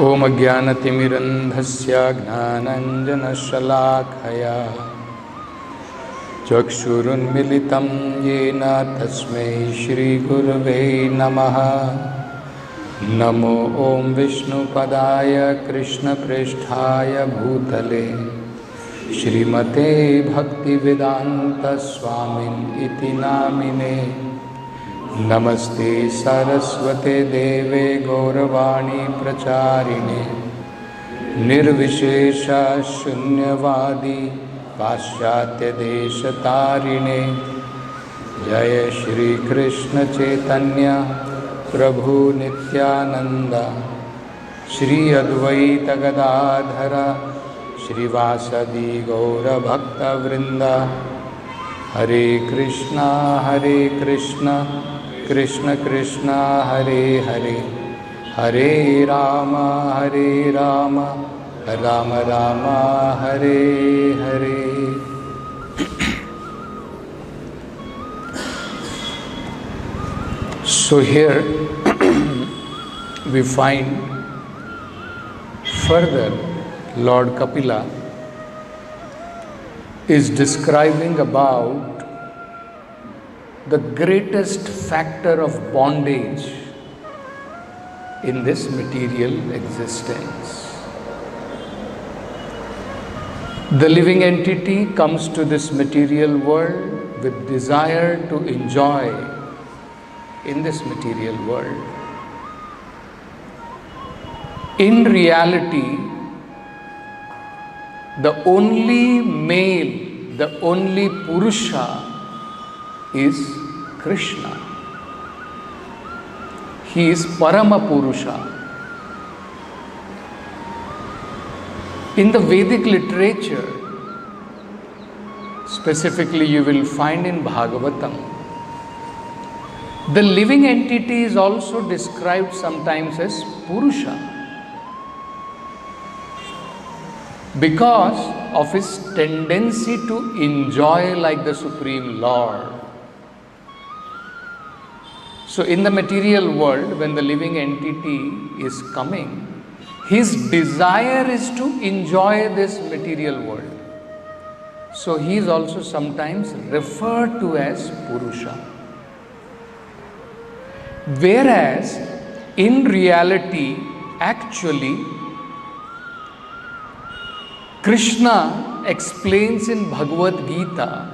ॐ अज्ञानतिमिरन्धस्य ज्ञानाञ्जनशलाखया चक्षुरुन्मिलितं येन तस्मै श्रीगुरवे नमः। नमो ॐ विष्णुपदाय कृष्णप्रेष्ठाय भूतले श्रीमते भक्तिवेदान्तस्वामिन् इति नामिने। नमस्ते सरस्वते देवे गौरवाणी प्रचारिणे निर्विशेष शून्यवादी पाश्चात्य देशतारिणे। जय श्री कृष्ण चैतन्य प्रभु नित्यानंद श्री अद्वैत गदाधर श्रीवासदि गौरभक्तवृंद। हरे कृष्णा कृष्ण कृष्ण हरे हरे, हरे Ram Ram Ram Hare Hare. So here we find further Lord Kapila is describing about the greatest factor of bondage in this material existence. The living entity comes to this material world with desire to enjoy in this material world. In reality, the only male, the only Purusha is Krishna. He is Parama Purusha. In the Vedic literature, specifically you will find in Bhagavatam, the living entity is also described sometimes as Purusha because of his tendency to enjoy like the Supreme Lord. So in the material world, when the living entity is coming, his desire is to enjoy this material world. So he is also sometimes referred to as Purusha. Whereas in reality, actually, Krishna explains in Bhagavad Gita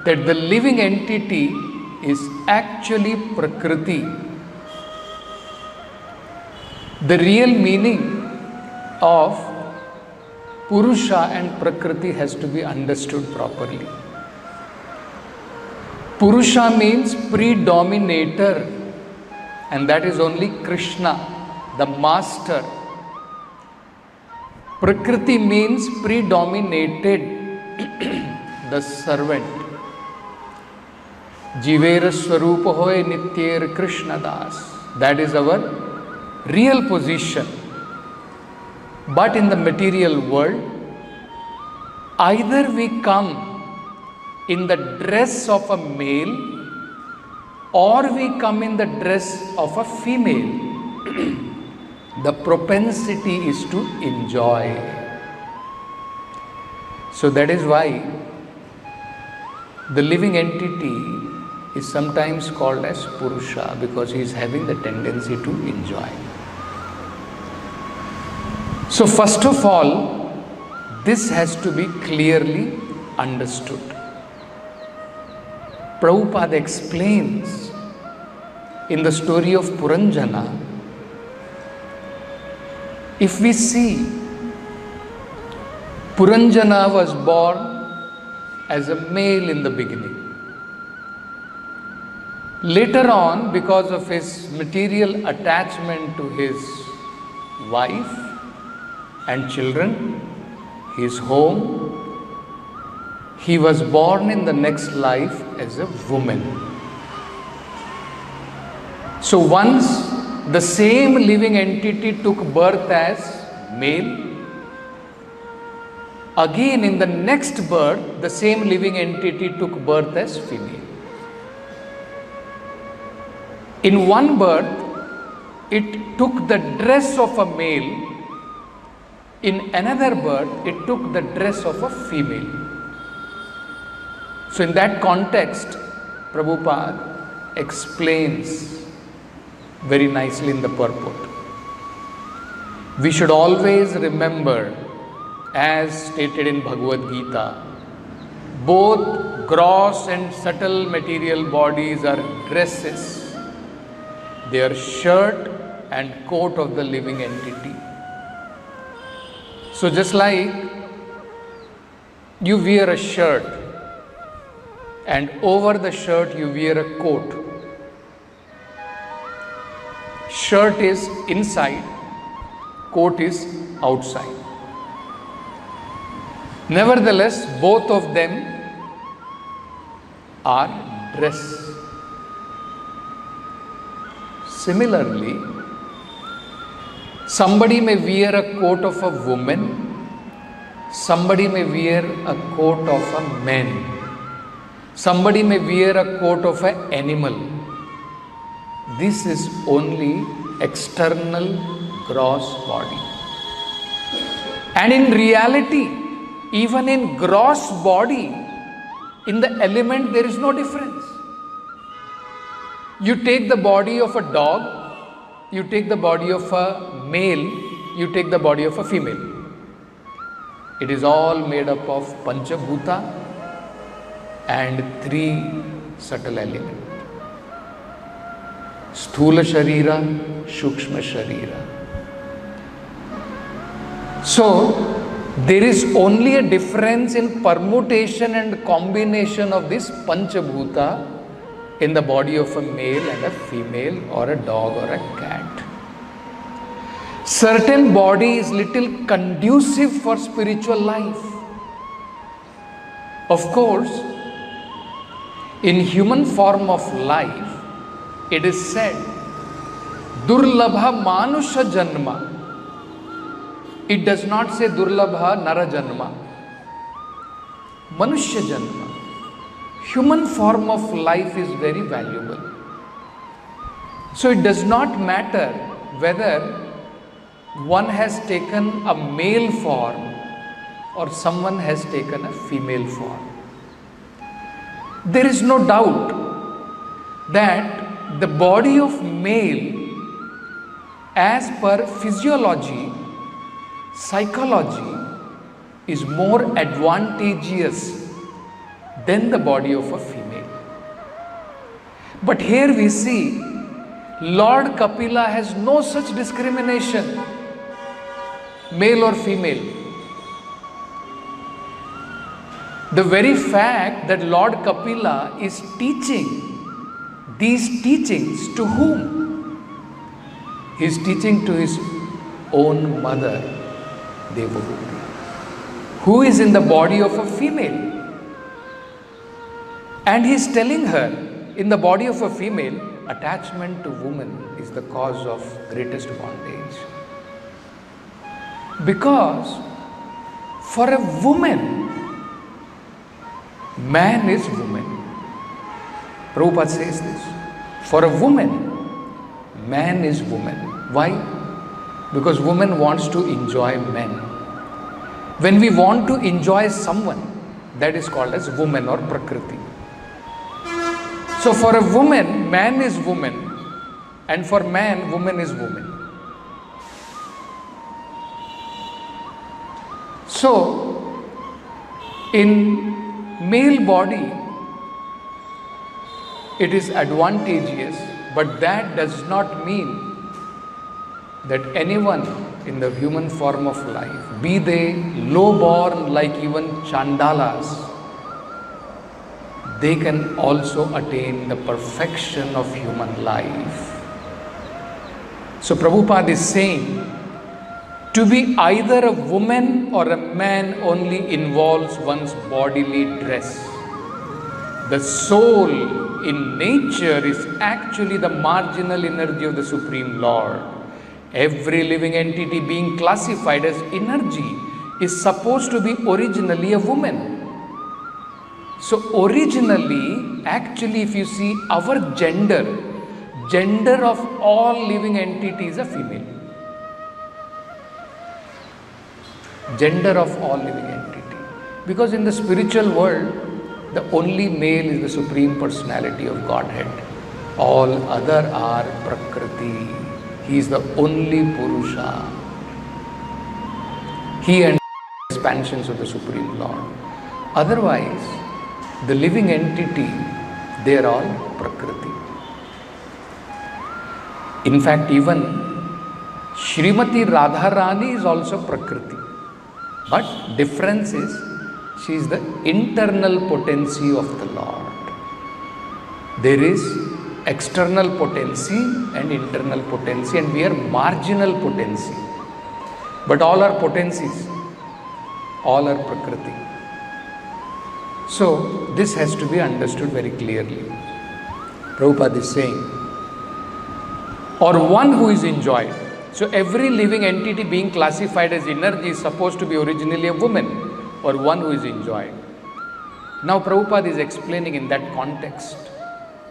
that the living entity is actually Prakriti. The real meaning of Purusha and Prakriti has to be understood properly. Purusha means predominator, and that is only Krishna, the master. Prakriti means predominated, the servant. Jivera Swarupa hoy Nityer Krishna Das. That is our real position. But in the material world, either we come in the dress of a male or we come in the dress of a female. The propensity is to enjoy. So that is why the living entity is sometimes called as Purusha, because he is having the tendency to enjoy. So first of all, this has to be clearly understood. Prabhupada explains in the story of Puranjana, if we see, Puranjana was born as a male in the beginning. Later on, because of his material attachment to his wife and children, his home, he was born in the next life as a woman. So once the same living entity took birth as male, again in the next birth, the same living entity took birth as female. In one birth, it took the dress of a male. In another birth, it took the dress of a female. So in that context, Prabhupada explains very nicely in the purport. We should always remember, as stated in Bhagavad Gita, both gross and subtle material bodies are dresses. They are shirt and coat of the living entity. So just like you wear a shirt and over the shirt you wear a coat. Shirt is inside, coat is outside. Nevertheless, both of them are dress. Similarly, somebody may wear a coat of a woman, somebody may wear a coat of a man, somebody may wear a coat of an animal. This is only external gross body. And in reality, even in gross body, in the element there is no difference. You take the body of a dog, you take the body of a male, you take the body of a female. It is all made up of Panchabhuta and 3 subtle elements. Sthula Sharira, Shukshma Sharira. So, there is only a difference in permutation and combination of this Panchabhuta in the body of a male and a female, or a dog or a cat. Certain body is little conducive for spiritual life. Of course, in human form of life, it is said, Durlabha Manusha Janma. It does not say Durlabha Nara Janma. Manushya Janma. Human form of life is very valuable. So it does not matter whether one has taken a male form or someone has taken a female form. There is no doubt that the body of male, as per physiology, psychology, is more advantageous than the body of a female. But here we see Lord Kapila has no such discrimination, male or female. The very fact that Lord Kapila is teaching these teachings to whom? He is teaching to his own mother, Devabhuti, who is in the body of a female. And he is telling her, in the body of a female, attachment to woman is the cause of greatest bondage. Because for a woman, man is woman. Prabhupada says this. For a woman, man is woman. Why? Because woman wants to enjoy men. When we want to enjoy someone, that is called as woman or prakriti. So for a woman, man is woman, and for man, woman is woman. So, in male body, it is advantageous, but that does not mean that anyone in the human form of life, be they low-born like even Chandalas, they can also attain the perfection of human life. So Prabhupada is saying, to be either a woman or a man only involves one's bodily dress. The soul in nature is actually the marginal energy of the Supreme Lord. Every living entity being classified as energy is supposed to be originally a woman. So originally, actually if you see our gender, gender of all living entities are female. Gender of all living entity. Because in the spiritual world, the only male is the Supreme Personality of Godhead. All other are Prakriti. He is the only Purusha. He and expansions of the Supreme Lord. Otherwise, the living entity, they are all Prakriti. In fact, even Srimati Radharani is also Prakriti. But difference is, she is the internal potency of the Lord. There is external potency and internal potency, and we are marginal potency. But all are potencies, all are Prakriti. So, this has to be understood very clearly. Prabhupada is saying, or one who is enjoyed. So, every living entity being classified as energy is supposed to be originally a woman, or one who is enjoyed. Now, Prabhupada is explaining in that context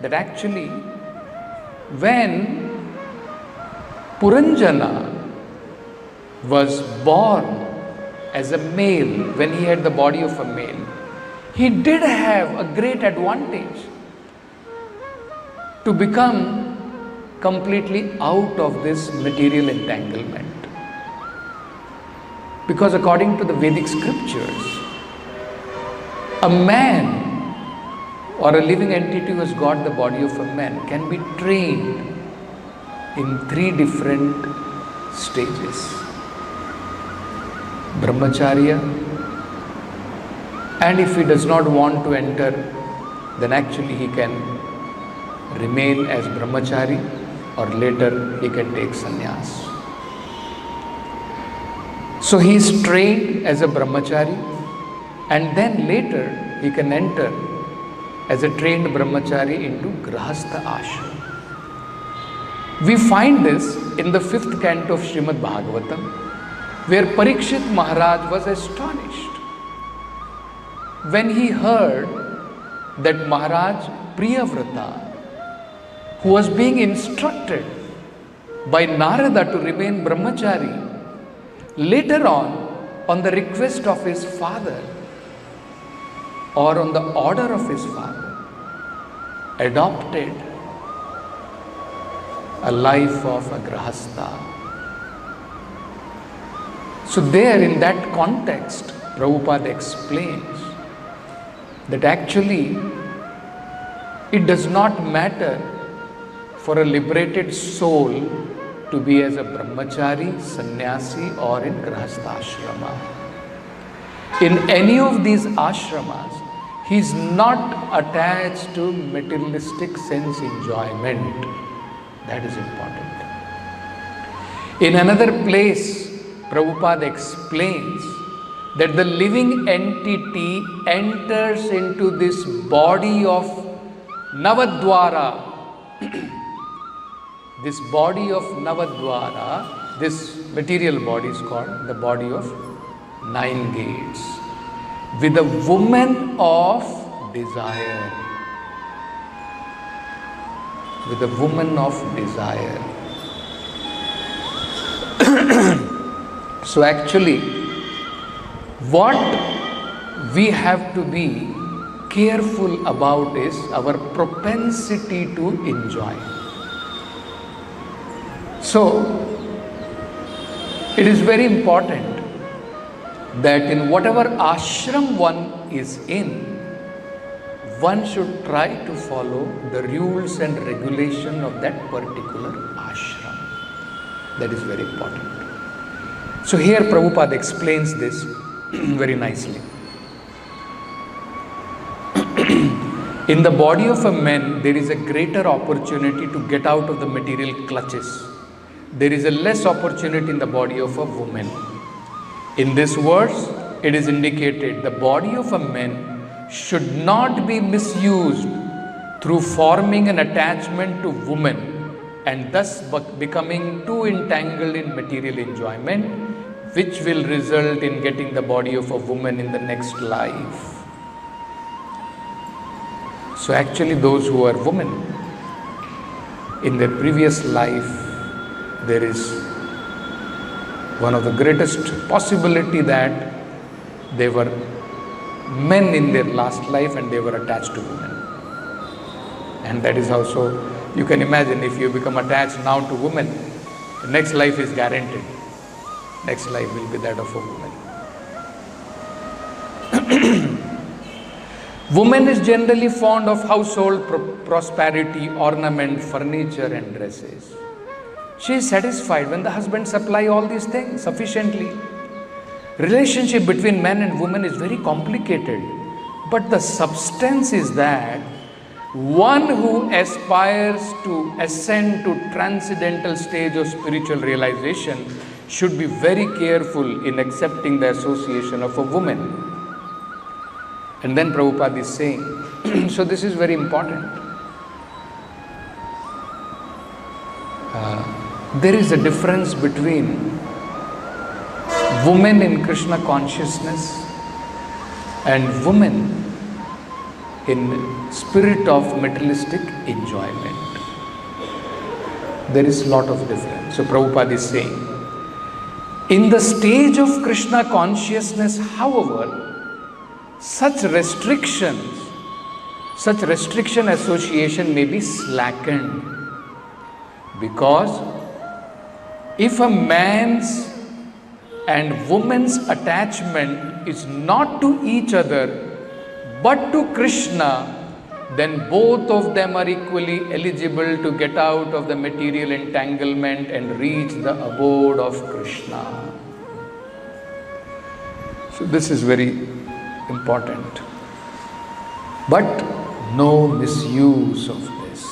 that actually, when Puranjana was born as a male, when he had the body of a male, he did have a great advantage to become completely out of this material entanglement. Because according to the Vedic scriptures, a man or a living entity who has got the body of a man can be trained in 3 different stages. Brahmacharya, and if he does not want to enter, then actually he can remain as brahmachari, or later he can take sannyas. So he is trained as a brahmachari, and then later he can enter as a trained brahmachari into grahastha ashram. We find this in the 5th canto of Srimad Bhagavatam, where Parikshit Maharaj was astonished when he heard that Maharaj Priyavrata, who was being instructed by Narada to remain brahmachari, later on the request of his father or on the order of his father, adopted a life of a grahastha. So there, in that context, Prabhupada explains that actually it does not matter for a liberated soul to be as a brahmachari, sannyasi, or in grahastha ashrama. In any of these ashramas, he is not attached to materialistic sense enjoyment. That is important. In another place, Prabhupada explains that the living entity enters into this body of Navadwara. This body of Navadwara, this material body is called the body of 9 gates, with a woman of desire. With a woman of desire. So actually, what we have to be careful about is our propensity to enjoy. So, it is very important that in whatever ashram one is in, one should try to follow the rules and regulation of that particular ashram. That is very important. So here Prabhupada explains this very nicely. In the body of a man, there is a greater opportunity to get out of the material clutches. There is a less opportunity in the body of a woman. In this verse, it is indicated the body of a man should not be misused through forming an attachment to woman and thus becoming too entangled in material enjoyment, which will result in getting the body of a woman in the next life. So actually those who are women, in their previous life, there is one of the greatest possibility that they were men in their last life and they were attached to women. And that is how, so you can imagine, if you become attached now to women, the next life is guaranteed. Next life will be that of a woman. Woman is generally fond of household prosperity, ornament, furniture and dresses. She is satisfied when the husband supply all these things sufficiently. Relationship between man and woman is very complicated, but the substance is that one who aspires to ascend to transcendental stage of spiritual realization should be very careful in accepting the association of a woman. And then Prabhupada is saying, so this is very important. There is a difference between women in Krishna consciousness and women in spirit of materialistic enjoyment. There is a lot of difference. So Prabhupada is saying, in the stage of Krishna consciousness, however, such restriction association may be slackened, because if a man's and woman's attachment is not to each other but to Krishna, then both of them are equally eligible to get out of the material entanglement and reach the abode of Krishna. So this is very important. But no misuse of this.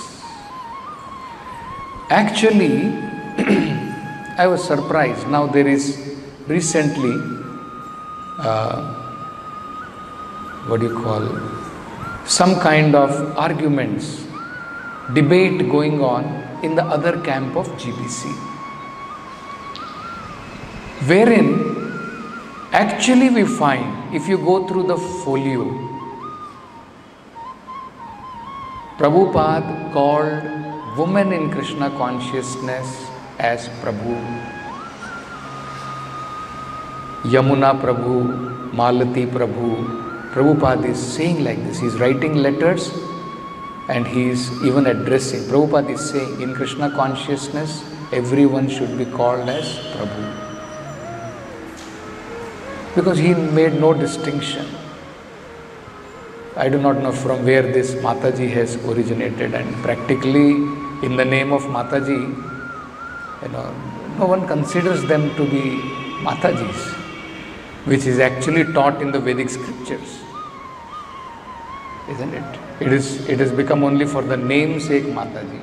Actually, I was surprised. Now there is recently, some kind of arguments, debate going on in the other camp of GBC, wherein actually we find, if you go through the folio, Prabhupada called women in Krishna consciousness as Prabhu, Yamuna Prabhu, Malati Prabhu. Prabhupada is saying like this. He is writing letters and he is even addressing. Prabhupada is saying, in Krishna consciousness, everyone should be called as Prabhu. Because he made no distinction. I do not know from where this Mataji has originated, and practically in the name of Mataji, no one considers them to be Matajis, which is actually taught in the Vedic scriptures. Isn't it? It has become only for the namesake Mataji.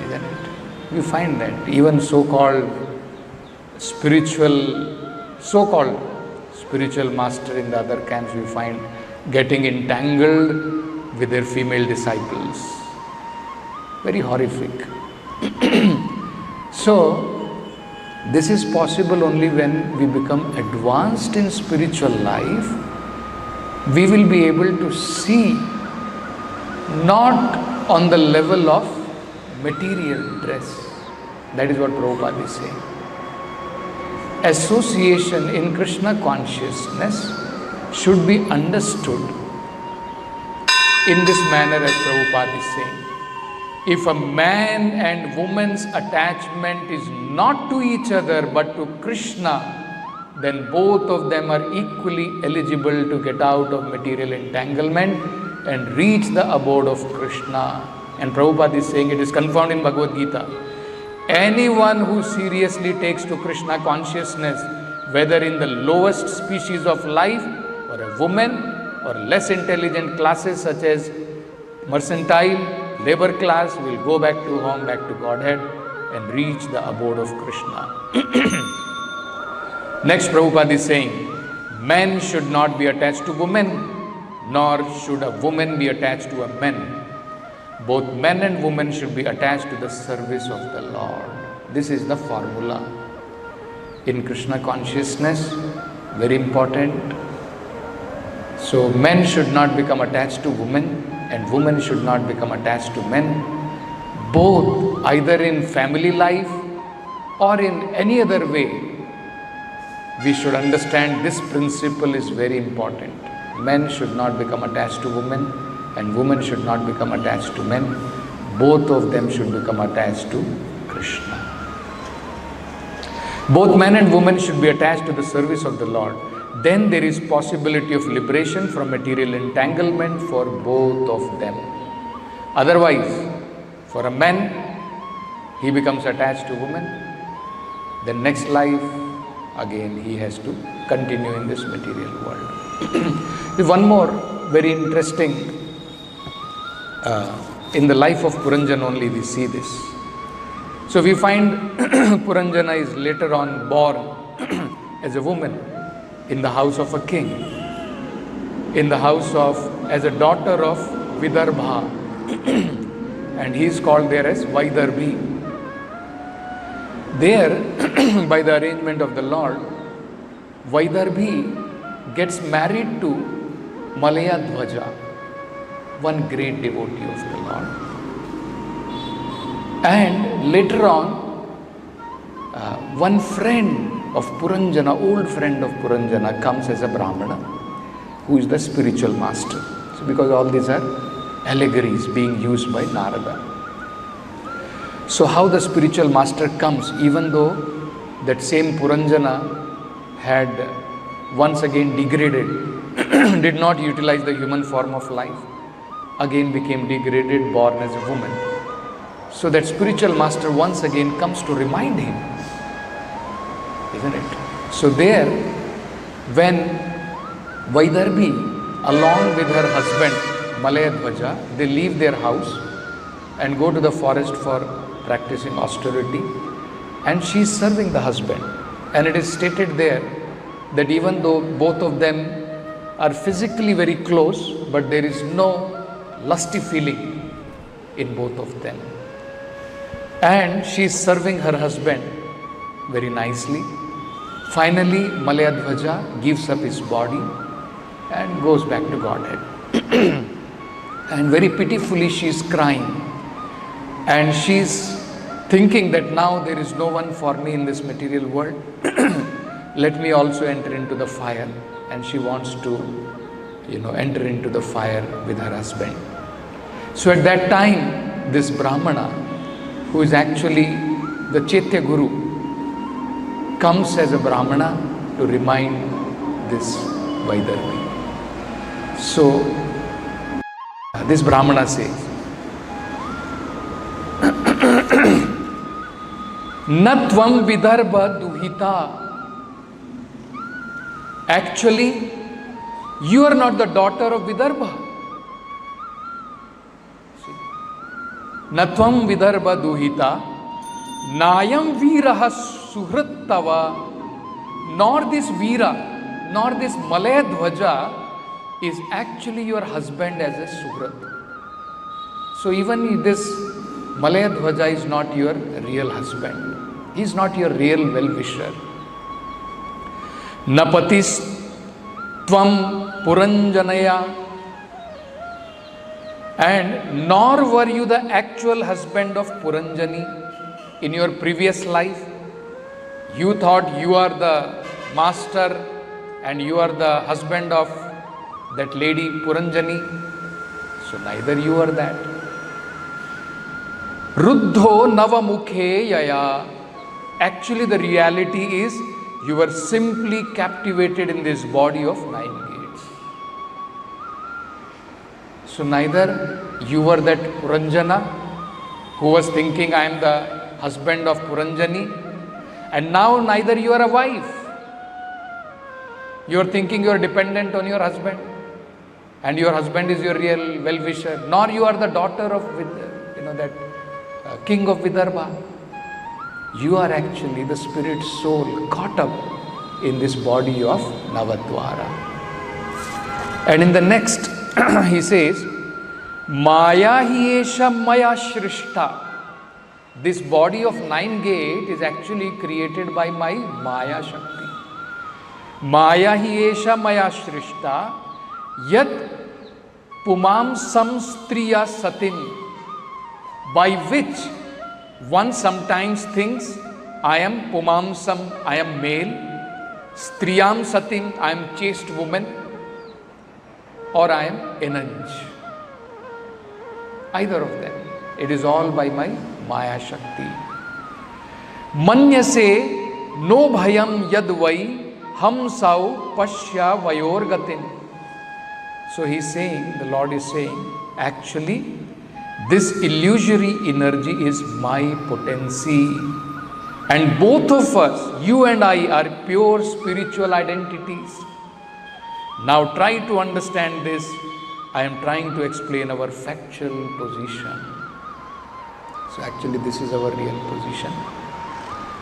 Isn't it? You find that even so-called spiritual master in the other camps, we find getting entangled with their female disciples. Very horrific. So, this is possible only when we become advanced in spiritual life. We will be able to see not on the level of material dress. That is what Prabhupada is saying. Association in Krishna consciousness should be understood in this manner as Prabhupada is saying. If a man and woman's attachment is not to each other but to Krishna, then both of them are equally eligible to get out of material entanglement and reach the abode of Krishna. And Prabhupada is saying, it is confirmed in Bhagavad Gita, anyone who seriously takes to Krishna consciousness, whether in the lowest species of life or a woman or less intelligent classes such as mercantile, labor class, will go back to home, back to Godhead and reach the abode of Krishna. Next, Prabhupada is saying, men should not be attached to women, nor should a woman be attached to a man. Both men and women should be attached to the service of the Lord. This is the formula. In Krishna consciousness, very important. So men should not become attached to women and women should not become attached to men, both either in family life or in any other way. We should understand this principle is very important. Men should not become attached to women and women should not become attached to men. Both of them should become attached to Krishna. Both men and women should be attached to the service of the Lord. Then there is possibility of liberation from material entanglement for both of them. Otherwise, for a man, he becomes attached to woman. Then next life, again he has to continue in this material world. One more very interesting, in the life of Puranjan only we see this. So we find Puranjana is later on born as a woman in the house of a king, in the house of, as a daughter of Vidarbha, and he is called there as Vaidarbhi. There, by the arrangement of the Lord, Vaidarbhi gets married to Malaya Dhwaja, one great devotee of the Lord. And later on, one friend of Puranjana, old friend of Puranjana, comes as a Brahmana, who is the spiritual master. So because all these are allegories being used by Narada. So how the spiritual master comes, even though that same Puranjana had once again degraded, did not utilize the human form of life, again became degraded, born as a woman. So that spiritual master once again comes to remind him, isn't it? So there, when Vaidarbhi, along with her husband Malaya Dhwaja, they leave their house and go to the forest for practicing austerity, and she is serving the husband. And it is stated there that even though both of them are physically very close, but there is no lusty feeling in both of them. And she is serving her husband very nicely. Finally, Malaya Dhwaja gives up his body and goes back to Godhead. And very pitifully she is crying. And she is thinking that now there is no one for me in this material world. Let me also enter into the fire. And she wants to, enter into the fire with her husband. So at that time, this Brahmana, who is actually the Chaitya Guru, comes as a Brahmana to remind this Vaidarbhi. So this Brahmana says, Na tvam Vidarbha duhita. Actually, you are not the daughter of Vidarbha. Na tvam Vidarbha duhita, nayam viraha suhrittava, nor this Vira, nor this Malaya Dhwaja is actually your husband as a Suhrit. So even this Malaya Dhwaja is not your real husband. He is not your real well-wisher. Napatis tvam Puranjanaya, and nor were you the actual husband of Puranjani in your previous life. You thought you are the master and you are the husband of that lady Puranjani. So neither you are that. Ruddho navamukhe yaya. Actually the reality is you were simply captivated in this body of 9 gates. So neither you were that Puranjana who was thinking I am the husband of Puranjani, and now neither you are a wife. You are thinking you are dependent on your husband and your husband is your real well-wisher, nor you are the daughter of that king of Vidarbha. You are actually the spirit soul caught up in this body of Navadvara. And in the next he says, Maya hi esha maya shrishta. This body of 9 gate is actually created by my Maya Shakti. Maya hi esha maya shrishta yat Pumamsam striya satim, by which one sometimes thinks, I am pumamsam, I am male, striyam satim, I am chaste woman, or I am enanj. Either of them. It is all by my Maya Shakti. Manyase no bhayam yadvai ham sau pashya vayor gatin. So he is saying, the Lord is saying, actually, this illusory energy is my potency. And both of us, you and I, are pure spiritual identities. Now try to understand this. I am trying to explain our factual position. So actually this is our real position.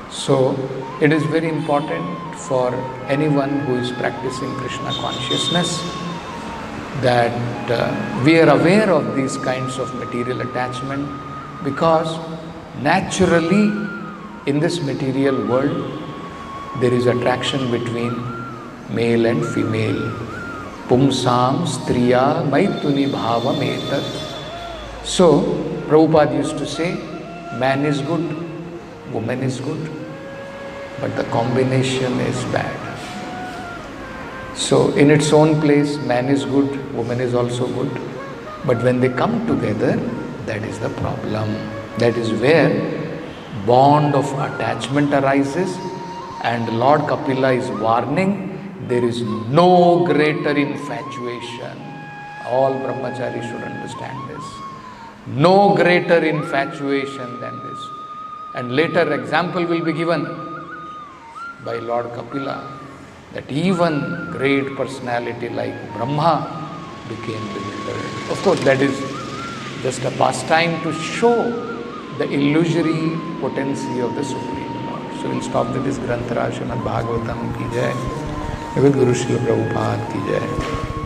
So it is very important for anyone who is practicing Krishna consciousness that we are aware of these kinds of material attachment, because naturally in this material world there is attraction between male and female. Pumsam striya maituni bhavam etat. So Prabhupada used to say, man is good, woman is good, but the combination is bad. So in its own place, man is good, woman is also good, but when they come together, that is the problem. That is where bond of attachment arises, and Lord Kapila is warning, there is no greater infatuation. All brahmachari should understand this. No greater infatuation than this. And later example will be given by Lord Kapila, that even great personality like Brahma became bewildered. Of course, that is just a pastime to show the illusory potency of the Supreme Lord. So we'll stop with this Granthara Srimad Bhagavatam ki jai. Guru Srila Prabhupada ki jai.